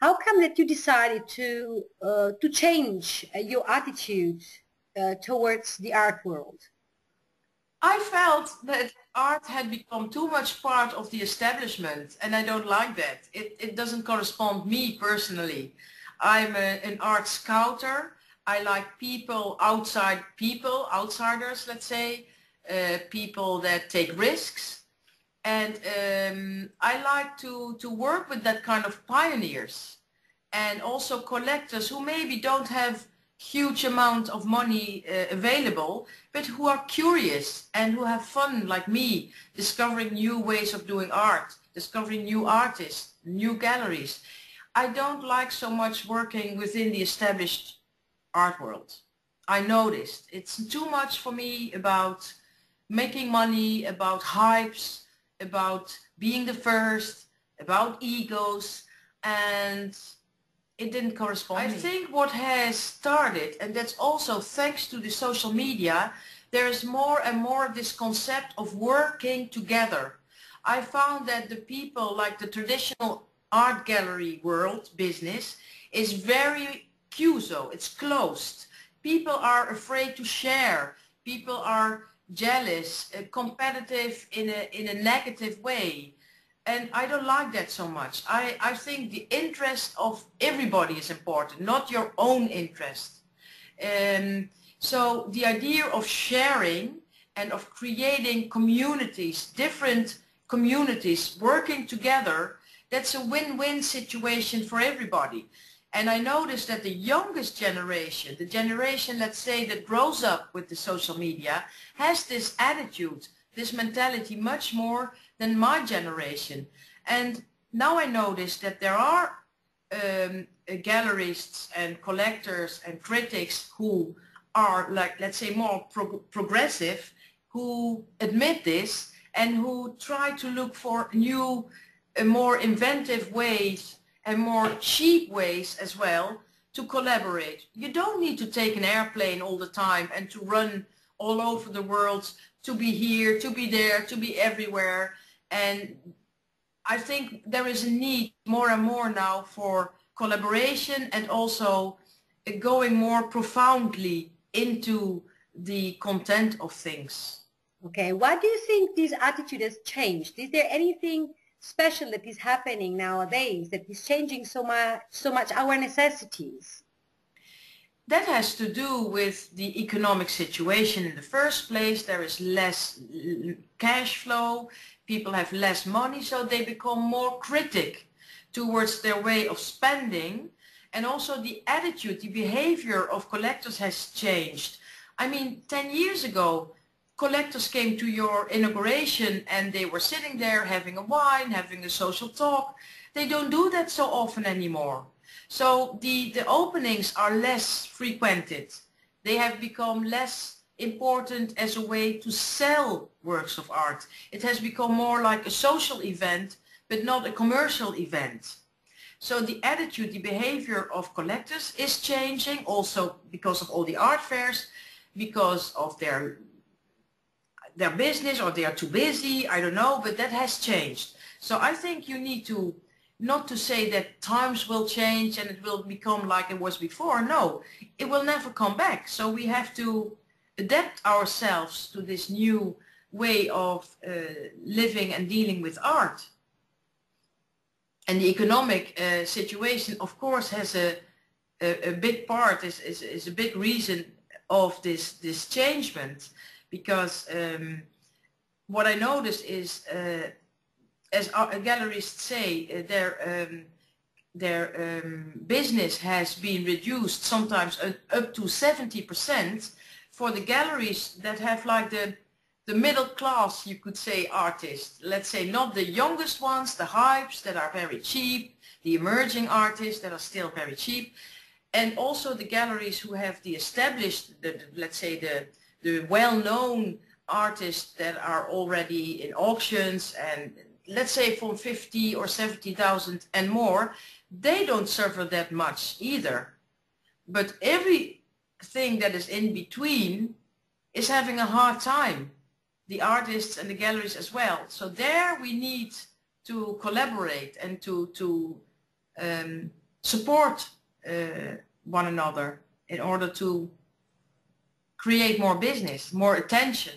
How come that you decided to change your attitude towards the art world? I felt that art had become too much part of the establishment, and I don't like that. It doesn't correspond me personally. An art scouter. I like outsiders, let's say, people that take risks. And I like to work with that kind of pioneers and also collectors who maybe don't have huge amount of money available, but who are curious and who have fun like me, discovering new ways of doing art, discovering new artists, new galleries. I don't like so much working within the established art world. I noticed it's too much for me about making money, about hypes, about being the first, about egos, and it didn't correspond. I think what has started, and that's also thanks to the social media, there is more and more this concept of working together. I found that the people, like the traditional art gallery world business, is very CUSO, it's closed. People are afraid to share. People are jealous, competitive in a negative way. And I don't like that so much. I think the interest of everybody is important, not your own interest. So the idea of sharing and of creating communities, different communities working together, that's a win-win situation for everybody. And I noticed that the youngest generation, the generation, let's say, that grows up with the social media, has this attitude, this mentality much more than my generation. And now I notice that there are gallerists and collectors and critics who are, like, let's say, more progressive, who admit this and who try to look for new, more inventive ways and more cheap ways as well to collaborate. You don't need to take an airplane all the time and to run all over the world, to be here, to be there, to be everywhere. And I think there is a need more and more now for collaboration and also going more profoundly into the content of things. Okay, why do you think this attitude has changed? Is there anything special that is happening nowadays that is changing so much our necessities? That has to do with the economic situation in the first place. There is less cash flow, people have less money, so they become more critic towards their way of spending. And also the attitude, the behavior of collectors has changed. I mean, 10 years ago, collectors came to your inauguration and they were sitting there having a wine, having a social talk. They don't do that so often anymore. So the openings are less frequented. They have become less important as a way to sell works of art. It has become more like a social event, but not a commercial event. So the attitude, the behavior of collectors is changing also because of all the art fairs, because of their business, or they are too busy, I don't know, but that has changed. So I think you need to, not to say that times will change and it will become like it was before. No, it will never come back. So we have to adapt ourselves to this new way of living and dealing with art. And the economic situation, of course, has a big part, is a big reason of this changement. Because what I noticed is, as gallerists say, their business has been reduced sometimes up to 70% for the galleries that have like the middle class, you could say, artists. Let's say not the youngest ones, the hypes that are very cheap, the emerging artists that are still very cheap, and also the galleries who have the established, let's say the well-known artists that are already in auctions, and let's say from 50 or 70,000 and more, they don't suffer that much either. But everything that is in between is having a hard time, the artists and the galleries as well. So there we need to collaborate and to support one another in order to create more business, more attention.